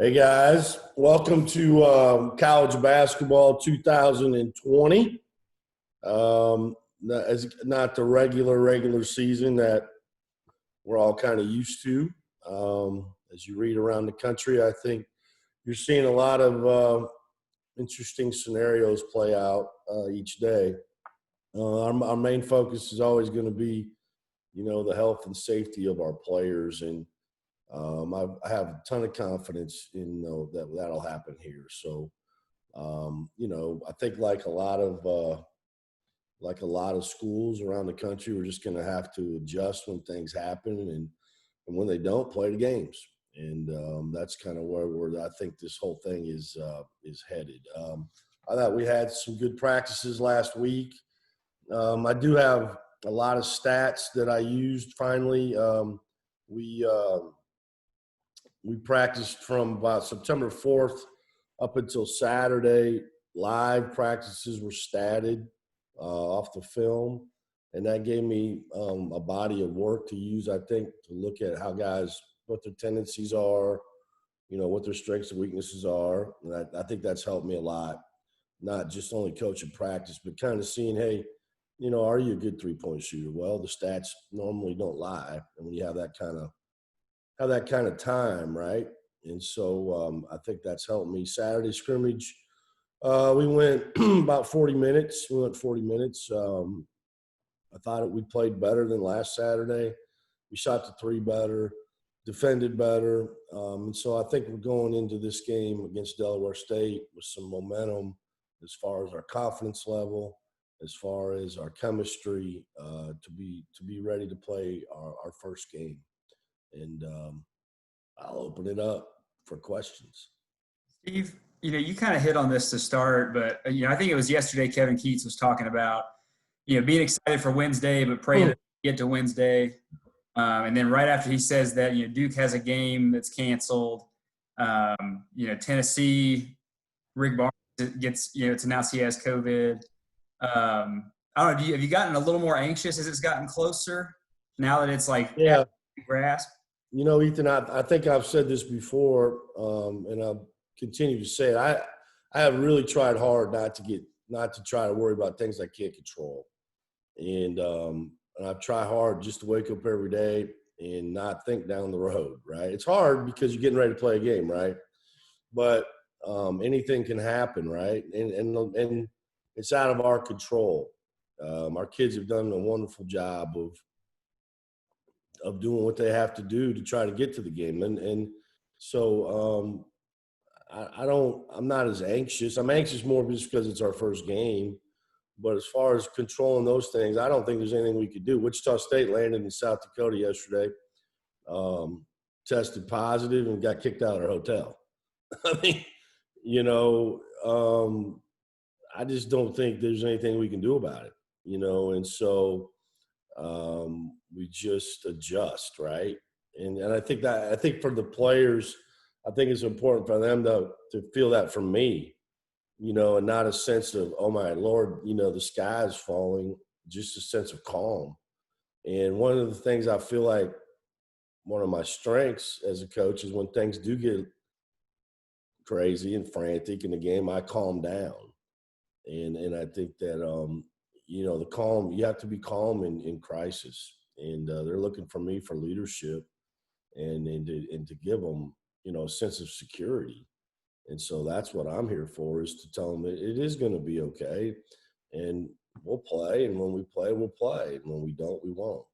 Hey guys, welcome to college basketball 2020. Not the regular season that we're all kind of used to. As you read around the country, I think you're seeing a lot of interesting scenarios play out each day. Our main focus is always going to be, the health and safety of our players, and I have a ton of confidence in that'll happen here. So, I think like a lot of schools around the country, we're just going to have to adjust when things happen, and when they don't, play the games. And that's kind of where I think this whole thing is headed. I thought we had some good practices last week. I do have a lot of stats that I used finally. We practiced from about September 4th up until Saturday. Live practices were statted off the film, and that gave me a body of work to use, I think, to look at how guys, what their tendencies are, what their strengths and weaknesses are. And I think that's helped me a lot, not just only coaching practice, but kind of seeing, hey, are you a good three-point shooter? Well, the stats normally don't lie, and when you have that kind of time, right? And so I think that's helped me. Saturday scrimmage, we went about 40 minutes. We went 40 minutes. I thought we played better than last Saturday. We shot the three better, defended better. And so I think we're going into this game against Delaware State with some momentum as far as our confidence level, as far as our chemistry, to be ready to play our first game. And I'll open it up for questions. Steve, you kind of hit on this to start, but, I think it was yesterday Kevin Keats was talking about, being excited for Wednesday, but praying to get to Wednesday. And then right after he says that, Duke has a game that's canceled. Tennessee, Rick Barnes gets, it's announced he has COVID. I don't know, have you gotten a little more anxious as it's gotten closer now that it's like grasp? Ethan, I think I've said this before, and I'll continue to say it. I have really tried hard not to try to worry about things I can't control. And I try hard just to wake up every day and not think down the road, right? It's hard because you're getting ready to play a game, right? But anything can happen, right? And it's out of our control. Our kids have done a wonderful job of doing what they have to do to try to get to the game. And so I'm not as anxious. I'm anxious more just because it's our first game. But as far as controlling those things, I don't think there's anything we could do. Wichita State landed in South Dakota yesterday, tested positive, and got kicked out of their hotel. I mean, I just don't think there's anything we can do about it, and so we just adjust, right? And I think for the players, I think it's important for them to feel that from me, and not a sense of, oh my Lord, the sky is falling, just a sense of calm. And one of the things I feel like one of my strengths as a coach is when things do get crazy and frantic in the game, I calm down. And I think that, the calm, you have to be calm in crisis. And they're looking for me for leadership and to give them, a sense of security. And so that's what I'm here for, is to tell them it is going to be okay. And we'll play. And when we play, we'll play. And when we don't, we won't.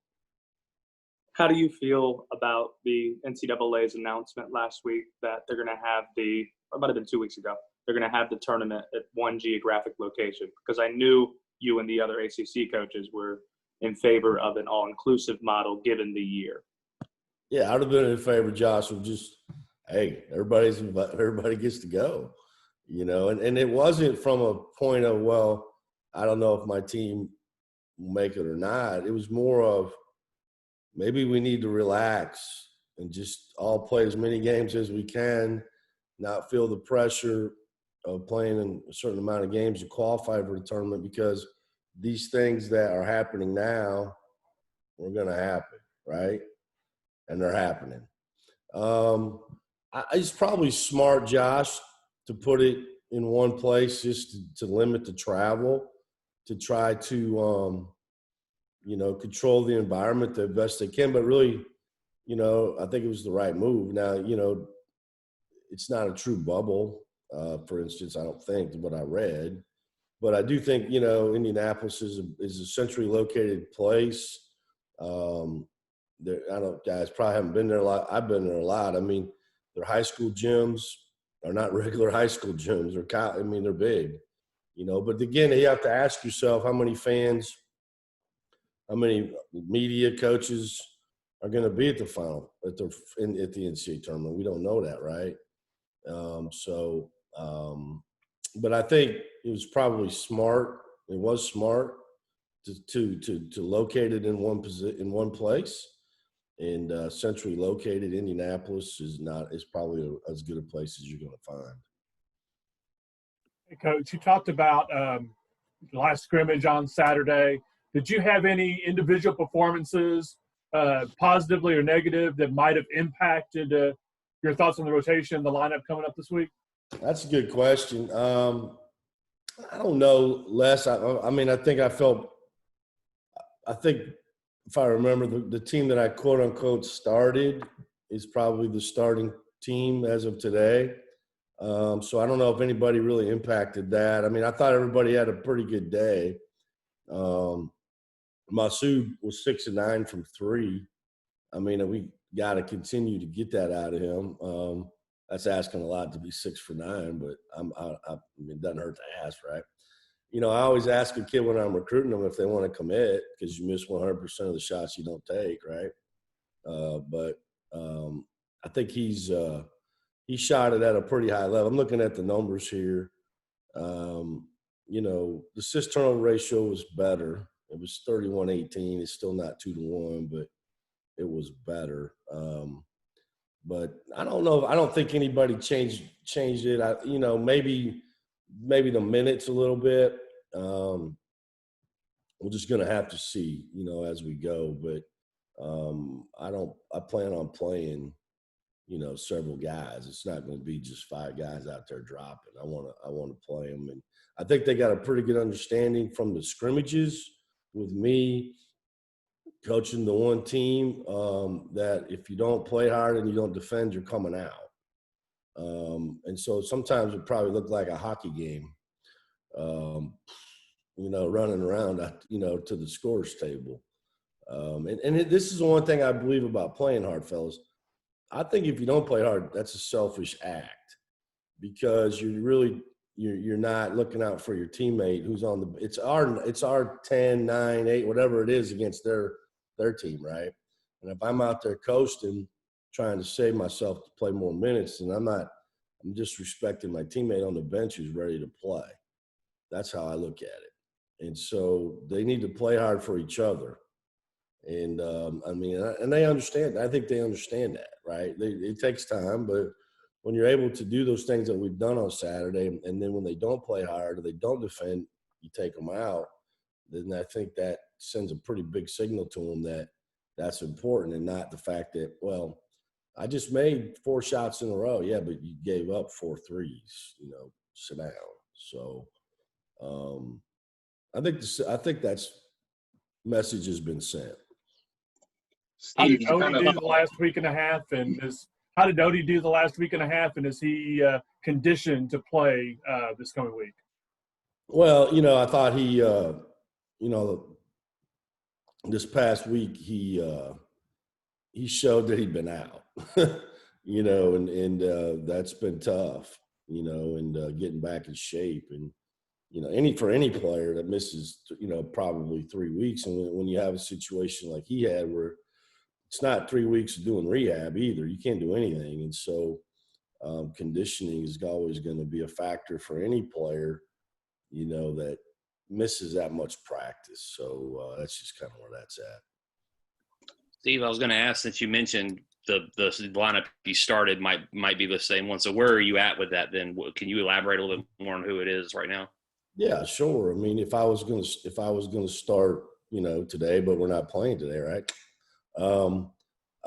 How do you feel about the NCAA's announcement last week that they're going to have it might have been 2 weeks ago, they're going to have the tournament at one geographic location? Because I knew you and the other ACC coaches were in favor of an all-inclusive model given the year. Yeah, I'd have been in favor, Josh, of just, hey, everybody gets to go, and it wasn't from a point of, well, I don't know if my team will make it or not. It was more of, maybe we need to relax and just all play as many games as we can, not feel the pressure of playing in a certain amount of games to qualify for the tournament, because these things that are happening now are going to happen, right? And they're happening. It's probably smart, Josh, to put it in one place just to limit the travel, to try to, control the environment the best they can. But really, I think it was the right move. Now, it's not a true bubble, for instance, I don't think, what I read. But I do think, Indianapolis is a centrally located place. Guys probably haven't been there a lot. I've been there a lot. I mean, their high school gyms are not regular high school gyms. They're big, But again, you have to ask yourself how many fans, how many media coaches are going to be at the final, at the NCAA tournament. We don't know that, right? But I think it was probably smart. It was smart to locate it in one place, and centrally located. Indianapolis is probably as good a place as you're going to find. Hey, Coach, you talked about the last scrimmage on Saturday. Did you have any individual performances, positively or negative, that might have impacted your thoughts on the rotation, the lineup coming up this week? That's a good question. I don't know, Les. I think if I remember, the team that I quote unquote started is probably the starting team as of today. So I don't know if anybody really impacted that. I mean, I thought everybody had a pretty good day. Masood was 6 of 9 from 3. I mean, we got to continue to get that out of him. That's asking a lot to be 6 for 9, but it doesn't hurt to ask, right? I always ask a kid when I'm recruiting them if they want to commit, because you miss 100% of the shots you don't take, right? But I think he shot it at a pretty high level. I'm looking at the numbers here. The assist turnover ratio was better. It was 31-18. It's still not 2-1, but it was better. But I don't know. I don't think anybody changed it. Maybe the minutes a little bit. We're just going to have to see, as we go. But I plan on playing, several guys. It's not going to be just 5 guys out there dropping. I want to play them. And I think they got a pretty good understanding from the scrimmages with me coaching the one team, that if you don't play hard and you don't defend, you're coming out. And so sometimes it probably looked like a hockey game, running around, to the scores table. This is the one thing I believe about playing hard, fellas. I think if you don't play hard, that's a selfish act, because you're not looking out for your teammate who's on the – it's our 10, 9, 8, whatever it is against their team, right? And if I'm out there coasting, trying to save myself to play more minutes, then I'm disrespecting my teammate on the bench who's ready to play. That's how I look at it. And so they need to play hard for each other. And, and they understand. I think they understand that, right? It takes time, but when you're able to do those things that we've done on Saturday, and then when they don't play hard or they don't defend, you take them out, then I think that sends a pretty big signal to them that that's important, and not the fact that, well, I just made 4 shots in a row. Yeah, but you gave up 4 threes, sit down. So I think that's message has been sent. How did Odie do the last week and a half, and is he conditioned to play this coming week? Well, I thought he, this past week he showed that he'd been out, and that's been tough, and getting back in shape, and for any player that misses, probably 3 weeks, and when you have a situation like he had where it's not 3 weeks of doing rehab either, you can't do anything, and so conditioning is always going to be a factor for any player, that misses that much practice. So that's just kind of where that's at. Steve, I was going to ask, since you mentioned the lineup you started might be the same one. So where are you at with that then? Can you elaborate a little bit more on who it is right now? Yeah, sure. I mean, if I was going to start, today, but we're not playing today, right?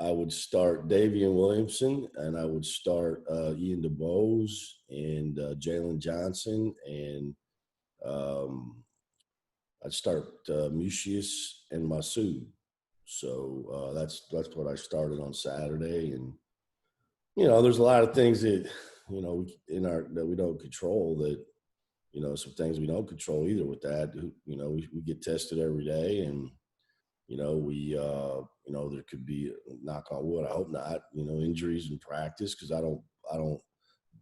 I would start Davian Williamson, and I would start Ian DeBose and Jalen Johnson, and I'd start Musius and Masood. So that's what I started on Saturday, and there's a lot of things that that we don't control. That some things we don't control either. With that, we get tested every day, and there could be, knock on wood, I hope not, injuries in practice, because I don't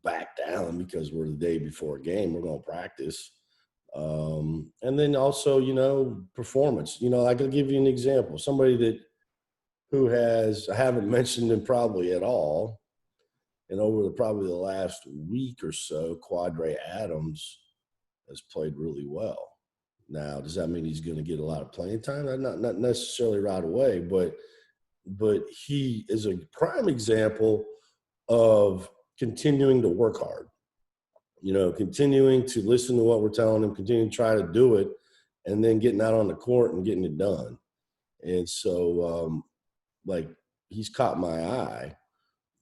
back down because we're the day before a game. We're going to practice. And then also, performance. I could give you an example. Somebody who I haven't mentioned him probably at all, and over probably the last week or so, Quadre Adams has played really well. Now, does that mean he's going to get a lot of playing time? Not necessarily right away, but he is a prime example of continuing to work hard. Continuing to listen to what we're telling him, continuing to try to do it, and then getting out on the court and getting it done. And so, he's caught my eye,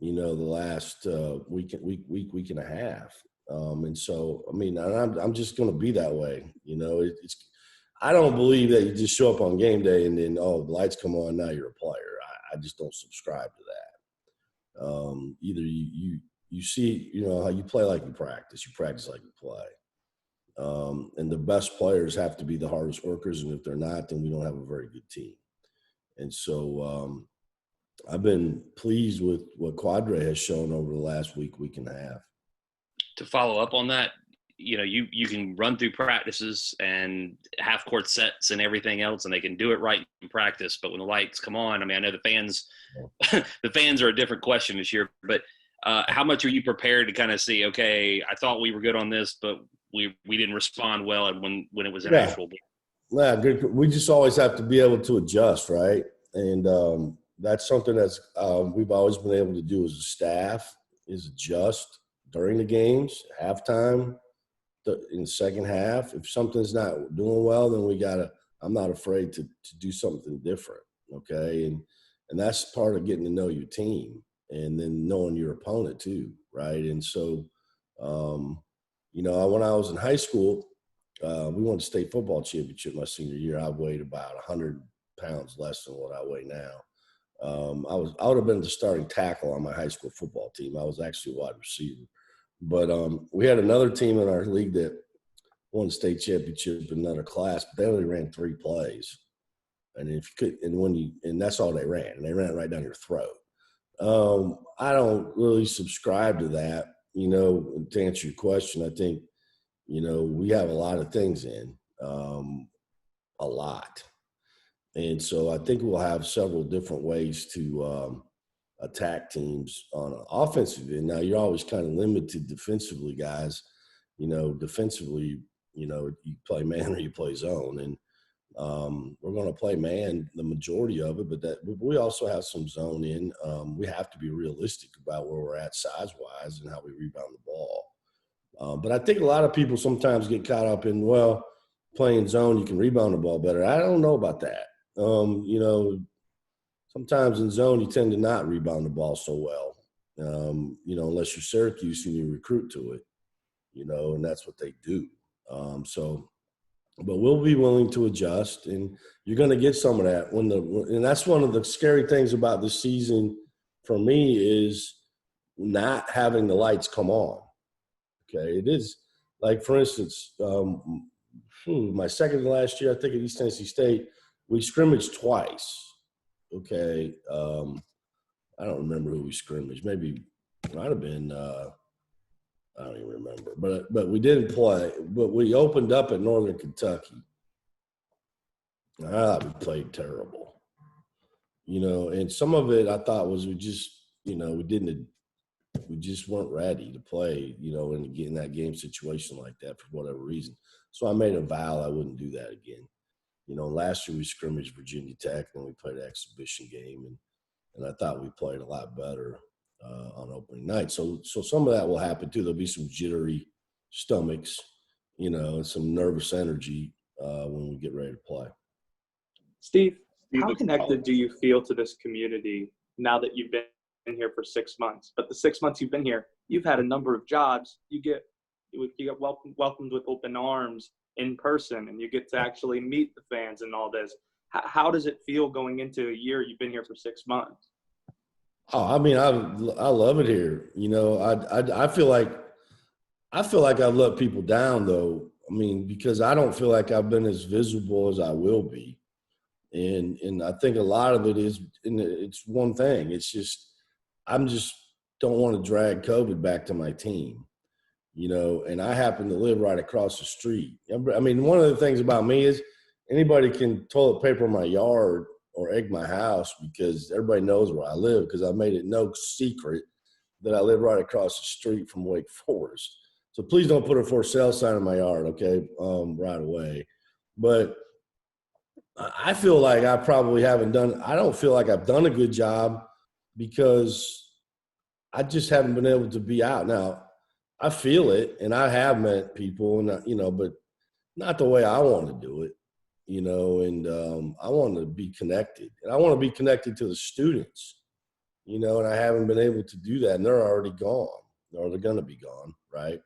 the last week and a half. And so, I'm just going to be that way. I don't believe that you just show up on game day and then, the lights come on, now you're a player. I just don't subscribe to that. Either you see, how you play like you practice like you play. And the best players have to be the hardest workers. And if they're not, then we don't have a very good team. And so I've been pleased with what Quadre has shown over the last week and a half. To follow up on that, you can run through practices and half court sets and everything else, and they can do it right in practice. But when the lights come on, I know the fans, the fans are a different question this year. But how much are you prepared to kind of see? Okay, I thought we were good on this, but we didn't respond well, and when it was an actual game. Yeah, good. We just always have to be able to adjust, right? And that's something that's we've always been able to do as a staff, is adjust during the games, halftime, in the second half. If something's not doing well, then I'm not afraid to do something different, okay? And that's part of getting to know your team, and then knowing your opponent too, right? And so, when I was in high school, we won the state football championship my senior year. I weighed about 100 pounds less than what I weigh now. I would have been the starting tackle on my high school football team. I was actually a wide receiver. But we had another team in our league that won the state championship in another class, but they only ran 3 plays. And if you could, and that's all they ran, and they ran it right down your throat. I don't really subscribe to that. To answer your question, I think, we have a lot of things in, a lot. And so I think we'll have several different ways to attack teams on an offensive end. Now, you're always kind of limited defensively, guys. Defensively, you play man or you play zone. And we're going to play man the majority of it, but we also have some zone in. We have to be realistic about where we're at size-wise and how we rebound the ball. But I think a lot of people sometimes get caught up in, playing zone, you can rebound the ball better. I don't know about that. Sometimes in zone, you tend to not rebound the ball so well, unless you're Syracuse and you recruit to it, and that's what they do. But we'll be willing to adjust, and you're going to get some of that and that's one of the scary things about this season for me, is not having the lights come on. Okay. It is, like, for instance, my second to last year, I think at East Tennessee State, we scrimmaged twice. Okay. I don't remember who we scrimmaged. Maybe it might have been I don't even remember. But we didn't play. But we opened up at Northern Kentucky. I thought we played terrible. And some of it I thought was we just weren't ready to play, and get in that game situation like that for whatever reason. So I made a vow I wouldn't do that again. Last year we scrimmaged Virginia Tech, and we played an exhibition game, and I thought we played a lot better on opening night. So some of that will happen too. There'll be some jittery stomachs, and some nervous energy when we get ready to play. Steve, how connected do you feel to this community now that you've been here for 6 months. But the 6 months you've been here, you've had a number of jobs. You get welcomed with open arms in person, and you get to actually meet the fans and all this. How does it feel going into a year you've been here for 6 months? Oh, I mean, I love it here. You know, I feel like I've let people down though. I mean, because I don't feel like I've been as visible as I will be. And I think a lot of it is, and it's one thing. It's just, I'm just don't want to drag COVID back to my team, you know, and I happen to live right across the street. I mean, one of the things about me is anybody can toilet paper my yard or egg my house because everybody knows where I live, because I made it no secret that I live right across the street from Wake Forest. So please don't put a for sale sign in my yard, okay, right away. But I feel like I probably haven't done – I don't feel like I've done a good job because I just haven't been able to be out. Now, I feel it, and I have met people, and you know, but not the way I want to do it, you know, and I want to be connected. And I want to be connected to the students, you know, and I haven't been able to do that, and they're already gone, or they're going to be gone, right?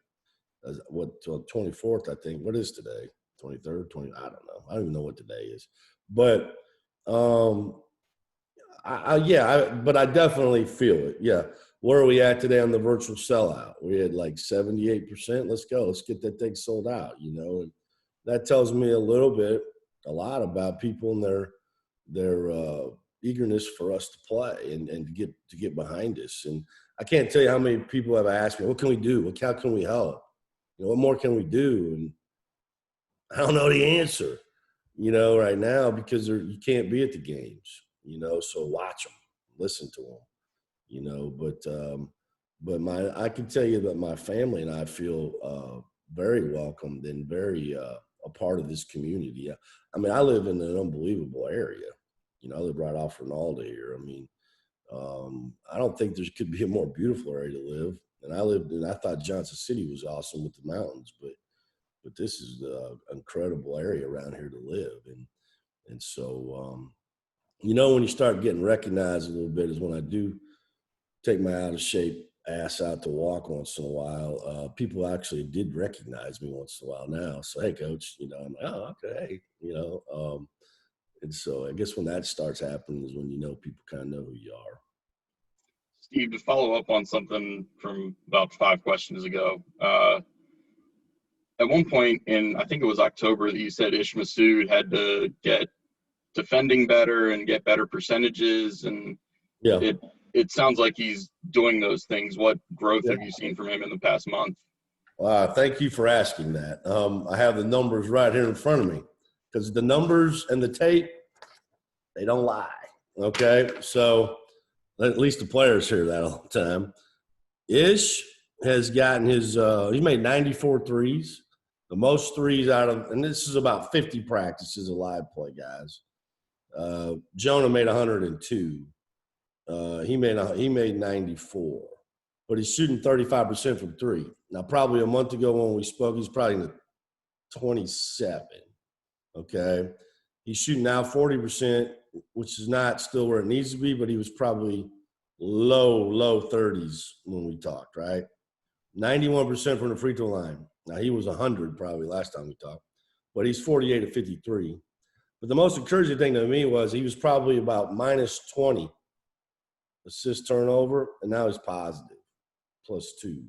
Till 24th, I think. What is today? 23rd, 20, I don't know. I don't even know what today is. But, but I definitely feel it. Yeah. Where are we at today on the virtual sellout? We had like 78%. Let's go. Let's get that thing sold out, you know. And that tells me a lot about people and their eagerness for us to play and to get behind us. And I can't tell you how many people have asked me, what can we do? How can we help? You know, what more can we do? And I don't know the answer, you know, right now, because you can't be at the games, you know, so watch them, listen to them, you know, but I can tell you that my family and I feel very welcomed and very a part of this community. I mean, I live in an unbelievable area. You know, I live right off Ronaldo here. I mean, I don't think there could be a more beautiful area to live. And I thought Johnson City was awesome with the mountains, but this is an incredible area around here to live. And so, you know, when you start getting recognized a little bit is when I do take my out of shape ass out to walk once in a while. People actually did recognize me once in a while now. So, hey, coach, you know, I'm like, oh, okay, you know. And so I guess when that starts happening is when, you know, people kind of know who you are. Steve, to follow up on something from about 5 questions ago, at one point in, I think it was October, that you said Ish Masood had to get defending better and get better percentages, and Yeah. It sounds like he's doing those things. What growth have you seen from him in the past month? Thank you for asking that. I have the numbers right here in front of me, because the numbers and the tape, they don't lie. Okay, so at least the players hear that all the time. Ish has gotten his he made 94 threes, the most threes out of, and this is about 50 practices of live play, guys. Jonah made 102. He made 94, but he's shooting 35% from three. Now, probably a month ago when we spoke, he's probably in the 27. Okay, he's shooting now 40%, which is not still where it needs to be, but he was probably low 30s when we talked, right? 91% from the free throw line. Now, he was 100 probably last time we talked, but he's 48 of 53. But the most encouraging thing to me was he was probably about minus 20 assist turnover, and now he's positive, +2.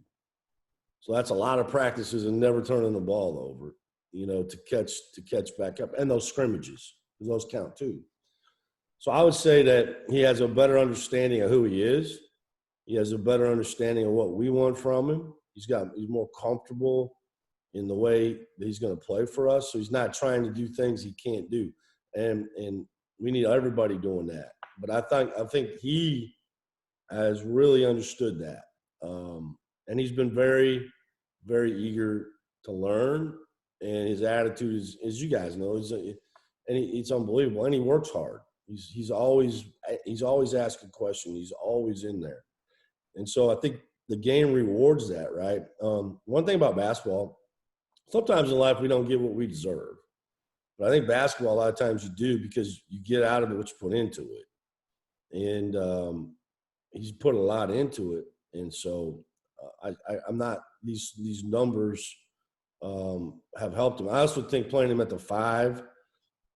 So that's a lot of practices and never turning the ball over, you know, to catch back up. And those scrimmages, those count too. So I would say that he has a better understanding of who he is. He has a better understanding of what we want from him. He's more comfortable in the way that he's going to play for us. So he's not trying to do things he can't do. And we need everybody doing that. But I think he has really understood that. And he's been very, very eager to learn. And his attitude is, as you guys know, it's unbelievable. And he works hard. He's always asking questions. He's always in there. And so I think the game rewards that, right? One thing about basketball, sometimes in life we don't get what we deserve. But I think basketball, a lot of times you do, because you get out of it what you put into it. and he's put a lot into it. And so I'm not these numbers have helped him. I also think playing him at the 5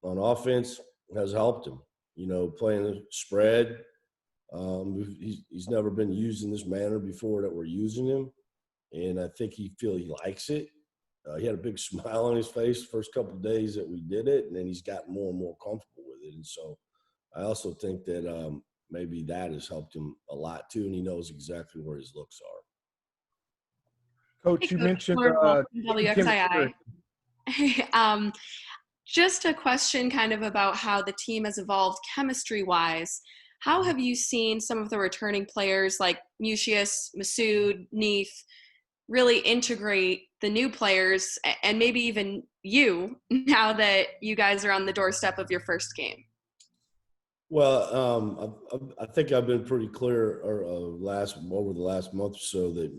on offense has helped him. You know, playing the spread. He's never been used in this manner before that we're using him, and I think he likes it. He had a big smile on his face the first couple of days that we did it, and then he's gotten more and more comfortable with it. And so I also think that maybe that has helped him a lot too, and he knows exactly where his looks are. Coach, you mentioned WXII. Just a question kind of about how the team has evolved chemistry-wise. How have you seen some of the returning players like Mucius, Masood, Neef really integrate the new players and maybe even you now that you guys are on the doorstep of your first game? Well, I think I've been pretty clear over the last month or so that,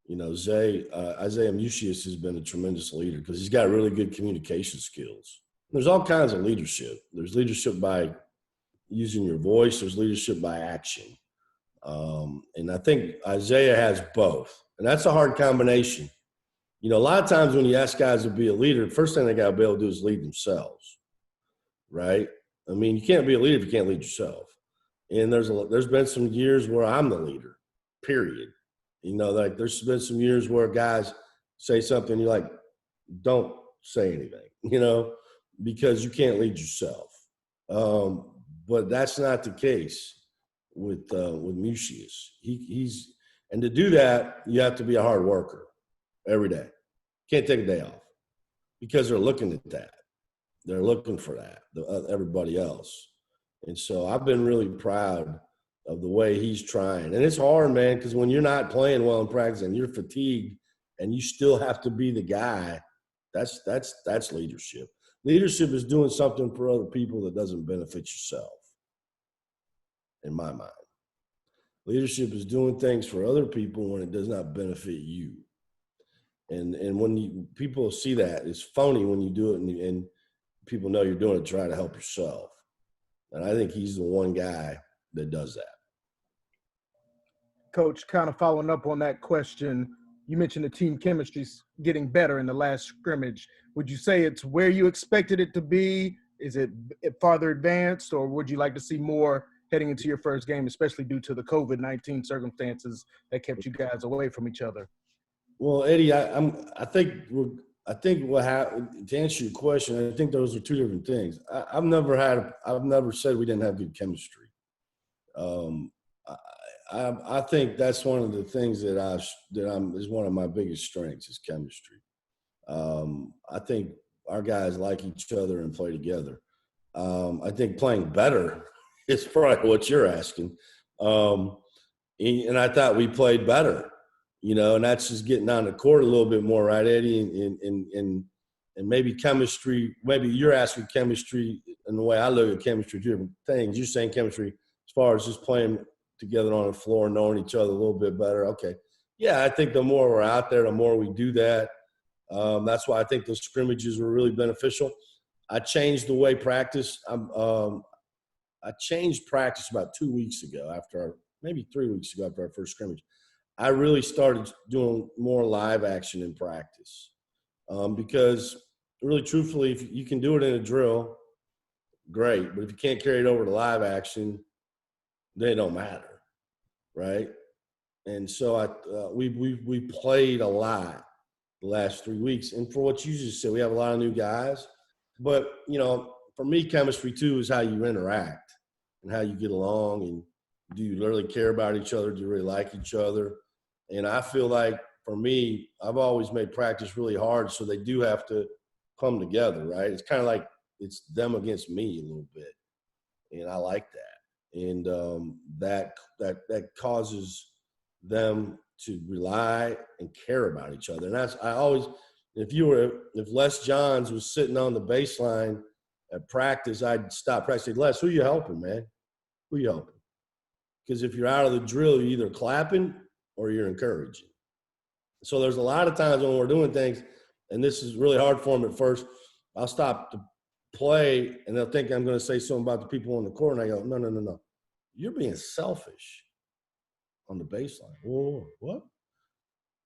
you know, Isaiah Mucius has been a tremendous leader because he's got really good communication skills. There's all kinds of leadership. There's leadership by using your voice. There's leadership by action. And I think Isaiah has both. And that's a hard combination. You know, a lot of times when you ask guys to be a leader, the first thing they got to be able to do is lead themselves, right? I mean, you can't be a leader if you can't lead yourself. And there's been some years where I'm the leader, period. You know, like there's been some years where guys say something, you're like, don't say anything, you know, because you can't lead yourself. But that's not the case with Mucius. And to do that, you have to be a hard worker every day. Can't take a day off because they're looking at that. They're looking for that, everybody else. And so I've been really proud of the way he's trying. And it's hard, man, because when you're not playing well in practice and you're fatigued and you still have to be the guy, that's leadership. Leadership is doing something for other people that doesn't benefit yourself, in my mind. Leadership is doing things for other people when it does not benefit you. And when people see that, it's phony when you do it and people know you're doing it to try to help yourself. And I think he's the one guy that does that. Coach, kind of following up on that question, you mentioned the team chemistry's getting better in the last scrimmage. Would you say it's where you expected it to be? Is it farther advanced, or would you like to see more heading into your first game, especially due to the COVID-19 circumstances that kept you guys away from each other? Well, Eddie, I think what happened, to answer your question, I think those are two different things. I've never said we didn't have good chemistry. I think that's one of the things that is one of my biggest strengths is chemistry. I think our guys like each other and play together. I think playing better is probably what you're asking. And I thought we played better, you know, and that's just getting on the court a little bit more, right, Eddie? And maybe chemistry, maybe you're asking chemistry, and the way I look at chemistry, two different things. You're saying chemistry as far as just playing together on the floor, knowing each other a little bit better. Okay. Yeah, I think the more we're out there, the more we do that. That's why I think those scrimmages were really beneficial. I changed the way practice. I changed practice about 2 weeks ago maybe 3 weeks ago after our first scrimmage. I really started doing more live action in practice because really truthfully, if you can do it in a drill, great. But if you can't carry it over to live action, they don't matter, right? And so we played a lot the last 3 weeks. And for what you just said, we have a lot of new guys. But, you know, for me, chemistry too is how you interact and how you get along. And do you really care about each other? Do you really like each other? And I feel like for me, I've always made practice really hard, so they do have to come together, right? It's kind of like it's them against me a little bit. And I like that. And that causes them to rely and care about each other. And if Les Johns was sitting on the baseline at practice, I'd stop practice. Say, Les, who you helping, man? Who you helping? Because if you're out of the drill, you're either clapping or you're encouraging. So there's a lot of times when we're doing things, and this is really hard for them at first, I'll stop play and they'll think I'm going to say something about the people on the court. And I go, no. You're being selfish on the baseline. Whoa, what?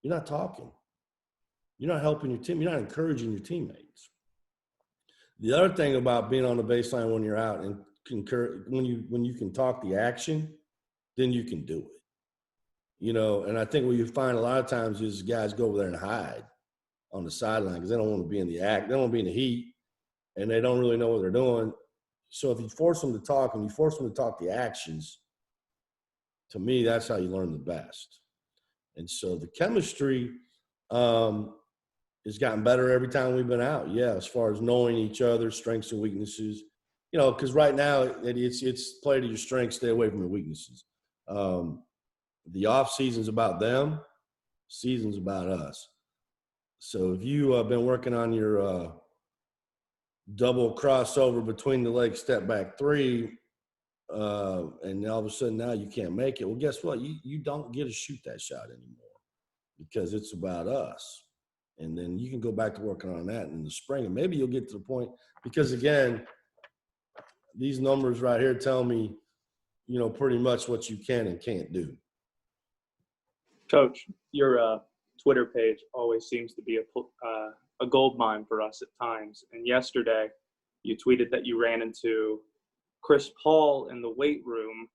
You're not talking. You're not helping your team. You're not encouraging your teammates. The other thing about being on the baseline when you're out and when you can talk the action, then you can do it. You know, and I think what you find a lot of times is guys go over there and hide on the sideline because they don't want to be in the act. They don't want to be in the heat, and they don't really know what they're doing. So if you force them to talk and you force them to talk the actions, to me, that's how you learn the best. And so the chemistry has gotten better every time we've been out. Yeah, as far as knowing each other's strengths and weaknesses. You know, because right now it's play to your strengths, stay away from your weaknesses. The off season's about them, season's about us. So if you have been working on your double crossover between the legs step back three, and all of a sudden now you can't make it, well, guess what? You don't get to shoot that shot anymore because it's about us. And then you can go back to working on that in the spring, and maybe you'll get to the point because, again, these numbers right here tell me, you know, pretty much what you can and can't do. Coach, your Twitter page always seems to be a gold mine for us at times. And yesterday, you tweeted that you ran into Chris Paul in the weight room.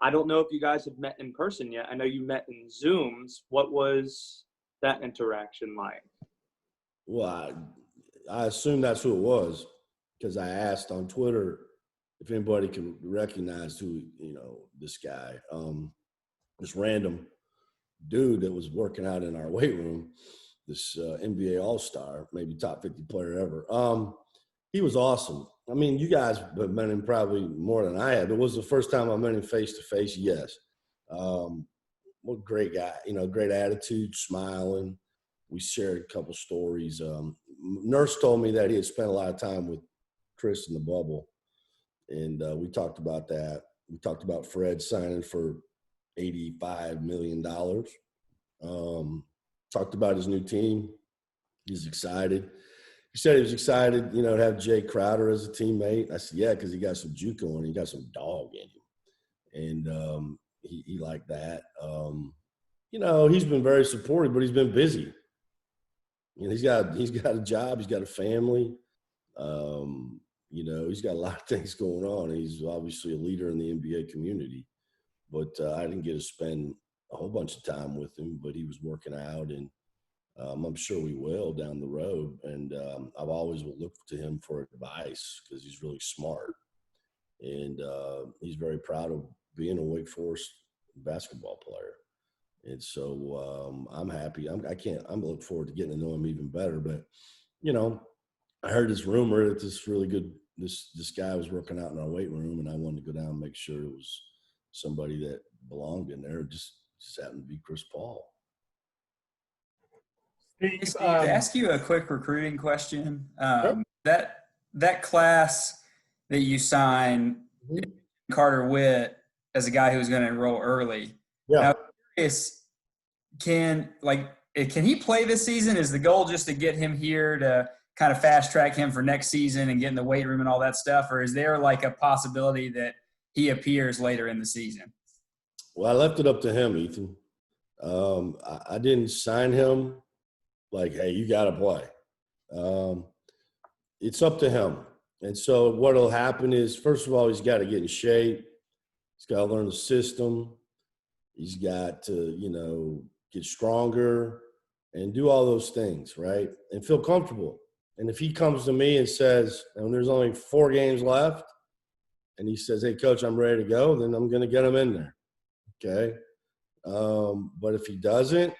I don't know if you guys have met in person yet. I know you met in Zooms. What was that interaction like? Well, I assume that's who it was because I asked on Twitter if anybody can recognize who, you know, this guy, this random dude that was working out in our weight room, this NBA All-Star, maybe top 50 player ever. He was awesome. I mean, you guys have met him probably more than I have. It was the first time I met him face-to-face, yes. What a great guy, you know, great attitude, smiling. We shared a couple stories. Nurse told me that he had spent a lot of time with Chris in the bubble, and we talked about that. We talked about Fred signing for $85 million. Talked about his new team. He's excited. He said he was excited, you know, to have Jay Crowder as a teammate. I said, yeah, because he got some JUCO and he got some dog in him. And he liked that. You know, he's been very supportive, but he's been busy. You know, he's got a job. He's got a family. You know, he's got a lot of things going on. He's obviously a leader in the NBA community. But I didn't get to spend a whole bunch of time with him, but he was working out, and I'm sure we will down the road. And I've always looked to him for advice because he's really smart. And he's very proud of being a Wake Forest basketball player. And so I'm happy. I'm looking forward to getting to know him even better. But, you know, I heard this rumor that this really good this guy was working out in our weight room, and I wanted to go down and make sure it was somebody that belonged in there. Just happened to be Chris Paul. Hey, Steve, to ask you a quick recruiting question. That class that you signed, Carter Witt, as a guy who was going to enroll early. Yeah. Now, I'm curious, can he play this season? Is the goal just to get him here to kind of fast track him for next season and get in the weight room and all that stuff? Or is there like a possibility that he appears later in the season? Well, I left it up to him, Ethan. I didn't sign him like, hey, you got to play. It's up to him. And so what will happen is, first of all, he's got to get in shape. He's got to learn the system. He's got to, you know, get stronger and do all those things, right, and feel comfortable. And if he comes to me and says, and there's only 4 games left, and he says, hey, Coach, I'm ready to go, then I'm going to get him in there, okay? But if he doesn't,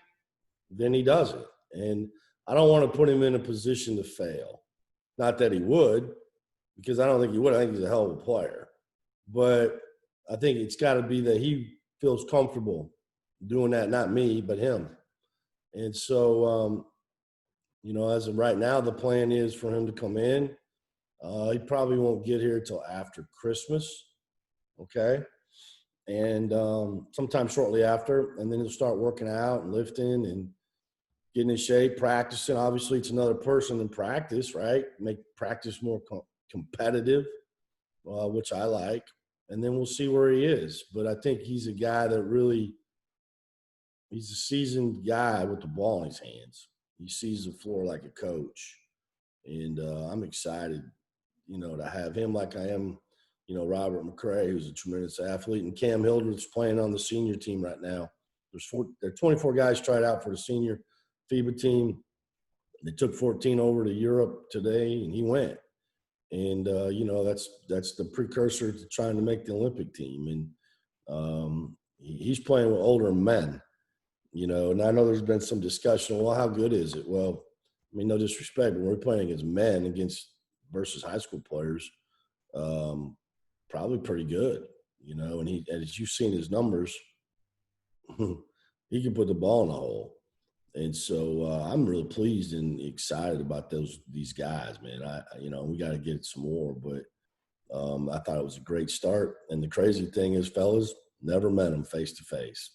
then he doesn't. And I don't want to put him in a position to fail. Not that he would, because I don't think he would. I think he's a hell of a player. But I think it's got to be that he feels comfortable doing that, not me, but him. And so, you know, as of right now, the plan is for him to come in. He probably won't get here till after Christmas, okay? And sometime shortly after, and then he'll start working out and lifting, and getting in shape, practicing. Obviously, it's another person in practice, right? Make practice more competitive, which I like. And then we'll see where he is. But I think he's a guy that really – he's a seasoned guy with the ball in his hands. He sees the floor like a coach. And I'm excited, to have him like I am, Robert McCray, who's a tremendous athlete, and Cam Hildreth's playing on the senior team right now. There are 24 guys tried out for the senior FIBA team. They took 14 over to Europe today, and he went. And, that's the precursor to trying to make the Olympic team. And he's playing with older men, and I know there's been some discussion, well, how good is it? Well, I mean, no disrespect, but when we're playing against men versus high school players, probably pretty good, and as you've seen his numbers, he can put the ball in the hole. And so I'm really pleased and excited about these guys, man. We got to get some more, but I thought it was a great start. And the crazy thing is, fellas, never met him face to face.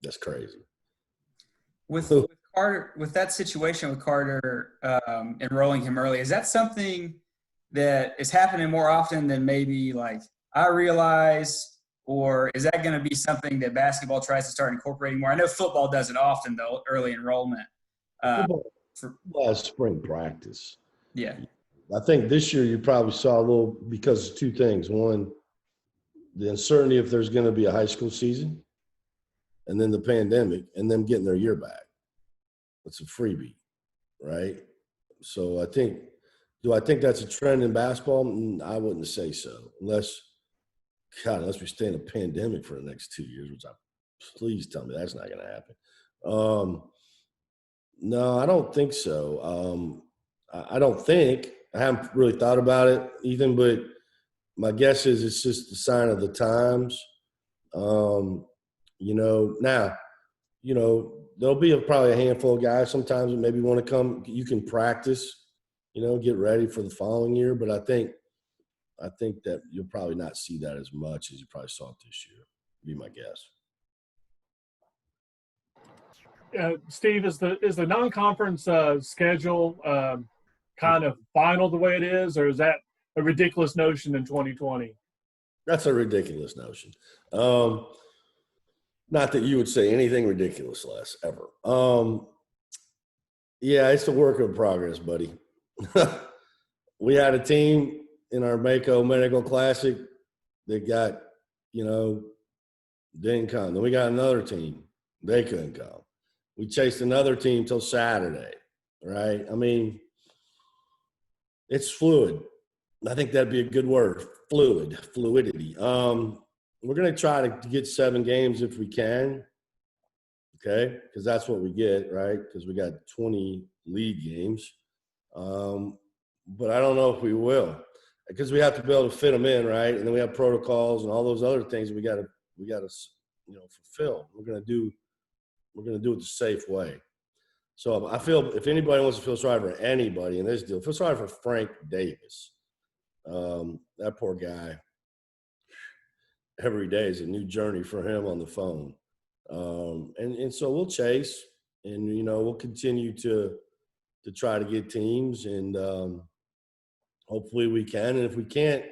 That's crazy. With Carter, with that situation with Carter enrolling him early, is that something that is happening more often than maybe like I realize, or is that going to be something that basketball tries to start incorporating more? I know football does it often, though, early enrollment. Spring practice. Yeah. I think this year you probably saw a little because of two things. One, the uncertainty if there's going to be a high school season, and then the pandemic, and them getting their year back. It's a freebie, right? So do I think that's a trend in basketball? I wouldn't say so, unless we stay in a pandemic for the next 2 years, which please tell me that's not going to happen. No, I don't think so. I don't think. I haven't really thought about it, Ethan, but my guess is it's just a sign of the times. Now, there'll be probably a handful of guys sometimes that maybe want to come. You can practice, get ready for the following year. But I think that you'll probably not see that as much as you probably saw it this year, would be my guess. Steve, is the non-conference schedule kind of final the way it is, or is that a ridiculous notion in 2020? That's a ridiculous notion. Not that you would say anything ridiculous, Les, ever. Yeah, it's a work in progress, buddy. We had a team in our Mako Medical Classic that got, didn't come. Then we got another team. They couldn't come. We chased another team till Saturday, right? I mean, it's fluid. I think that'd be a good word, fluidity. We're going to try to get 7 games if we can, okay, because that's what we get, right, because we got 20 league games. But I don't know if we will, because we have to be able to fit them in, right, and then we have protocols and all those other things we got to fulfill. We're going to do it the safe way. So I feel if anybody wants to feel sorry for anybody in this deal, feel sorry for Frank Davis. That poor guy. Every day is a new journey for him on the phone. And so we'll chase and, we'll continue to try to get teams and hopefully we can. And if we can't,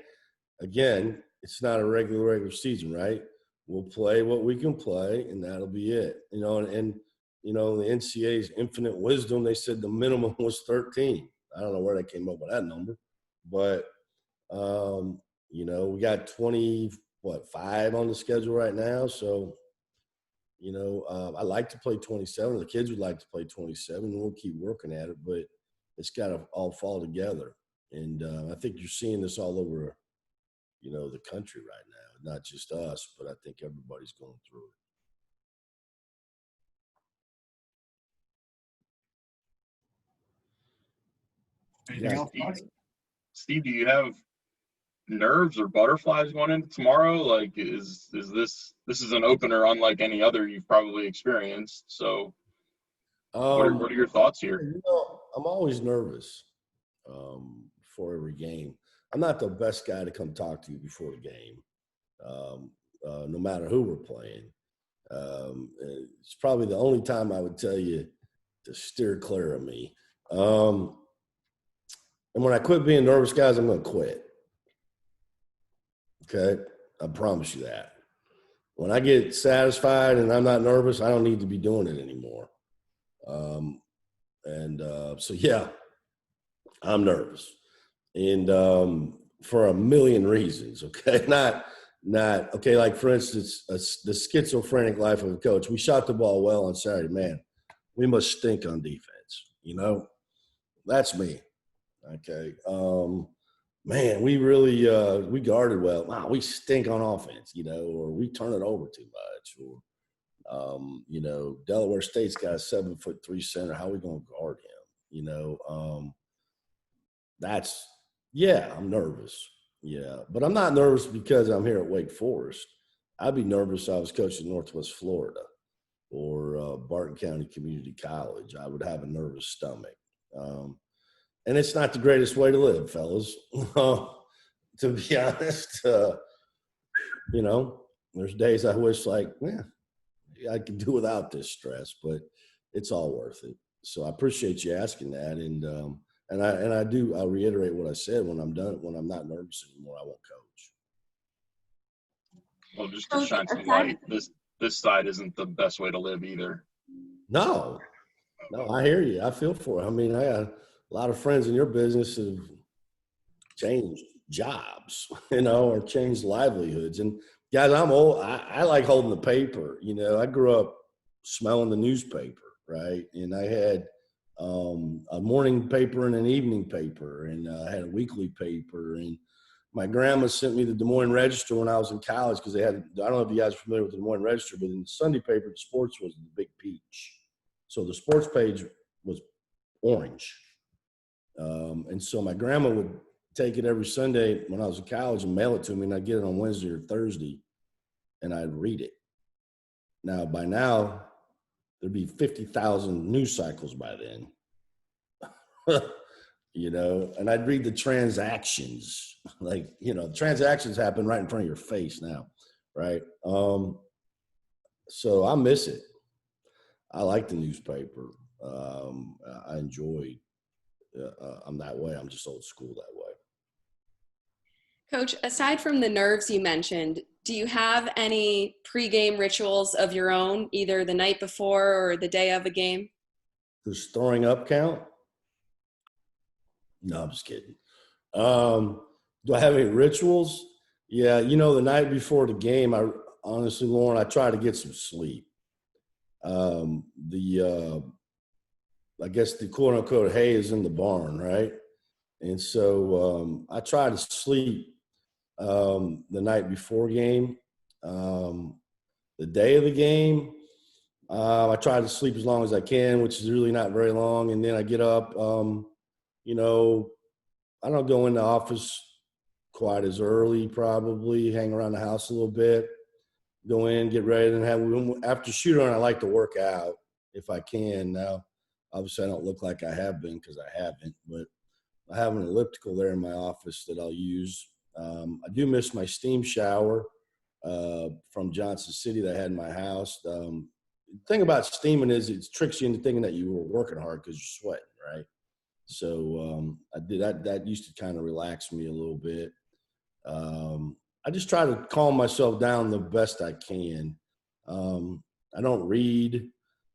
again, it's not a regular season, right? We'll play what we can play and that'll be it. And the NCAA's infinite wisdom, they said the minimum was 13. I don't know where they came up with that number, but, we got 5 on the schedule right now. So, I like to play 27. The kids would like to play 27, and we'll keep working at it, but it's got to all fall together. And I think you're seeing this all over, the country right now, not just us, but I think everybody's going through it. Anything else? Steve, do you have nerves or butterflies going into tomorrow? Like, is this is an opener unlike any other you've probably experienced? So, what are your thoughts here? I'm always nervous before every game. I'm not the best guy to come talk to you before the game, no matter who we're playing. It's probably the only time I would tell you to steer clear of me. And when I quit being nervous, guys, I'm going to quit. Okay? I promise you that. When I get satisfied and I'm not nervous, I don't need to be doing it anymore. So, yeah, I'm nervous. And for a million reasons, okay? Not okay, like, for instance, the schizophrenic life of a coach. We shot the ball well on Saturday. Man, we must stink on defense, you know? That's me, okay? Man, we really we guarded well. Wow, we stink on offense, you know, or we turn it over too much, or you know, Delaware State's got a 7'3" center. How are we going to guard him? You know, I'm nervous. Yeah, but I'm not nervous because I'm here at Wake Forest. I'd be nervous if I was coaching Northwest Florida or Barton County Community College. I would have a nervous stomach. And it's not the greatest way to live, fellas. To be honest, you know, there's days I wish, like, I could do without this stress, but it's all worth it. So I appreciate you asking that. I'll reiterate what I said. When I'm done, when I'm not nervous anymore, I won't coach. Well, just to shine some light, this side isn't the best way to live either. No, I hear you. I feel for it. I mean, I got a lot of friends in your business have changed jobs, you know, or changed livelihoods. And guys, I'm old. I like holding the paper. You know, I grew up smelling the newspaper, right? And I had a morning paper and an evening paper, and I had a weekly paper. And my grandma sent me the Des Moines Register when I was in college because they had, I don't know if you guys are familiar with the Des Moines Register, but in the Sunday paper, the sports was the big peach. So the sports page was orange. And so my grandma would take it every Sunday when I was in college and mail it to me, and I'd get it on Wednesday or Thursday, and I'd read it. Now, by now, there'd be 50,000 news cycles by then. You know, and I'd read the transactions. Like, you know, transactions happen right in front of your face now, right? So I miss it. I like the newspaper. I enjoy. I'm that way. I'm just old school that way. Coach, aside from the nerves you mentioned, do you have any pregame rituals of your own, either the night before or the day of a game? Does throwing up count? No, I'm just kidding. Do I have any rituals? Yeah, you know, the night before the game, honestly, Lauren, I try to get some sleep. I guess the quote unquote hay is in the barn, right? And so I try to sleep the night before game. The day of the game, I try to sleep as long as I can, which is really not very long. And then I get up, you know, I don't go in the office quite as early, probably hang around the house a little bit, go in, get ready, and after shoot on, I like to work out if I can. Now, obviously, I don't look like I have been because I haven't, but I have an elliptical there in my office that I'll use. I do miss my steam shower from Johnson City that I had in my house. The thing about steaming is it tricks you into thinking that you were working hard because you're sweating, right? So I did that. That used to kind of relax me a little bit. I just try to calm myself down the best I can. I don't read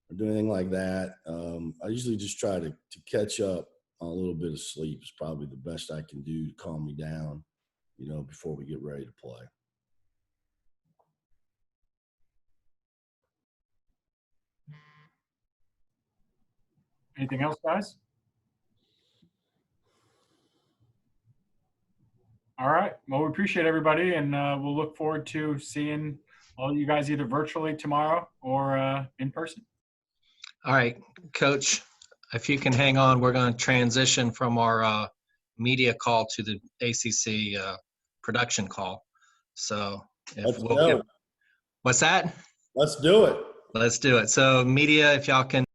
or do anything like that. I usually just try to catch up on a little bit of sleep is probably the best I can do to calm me down, you know, before we get ready to play. Anything else, guys? All right. Well, we appreciate everybody, and we'll look forward to seeing all you guys either virtually tomorrow or in person. All right, Coach, if you can hang on, we're going to transition from our media call to the ACC production call. So if Let's go. what's that? Let's do it. Let's do it. So media, if y'all can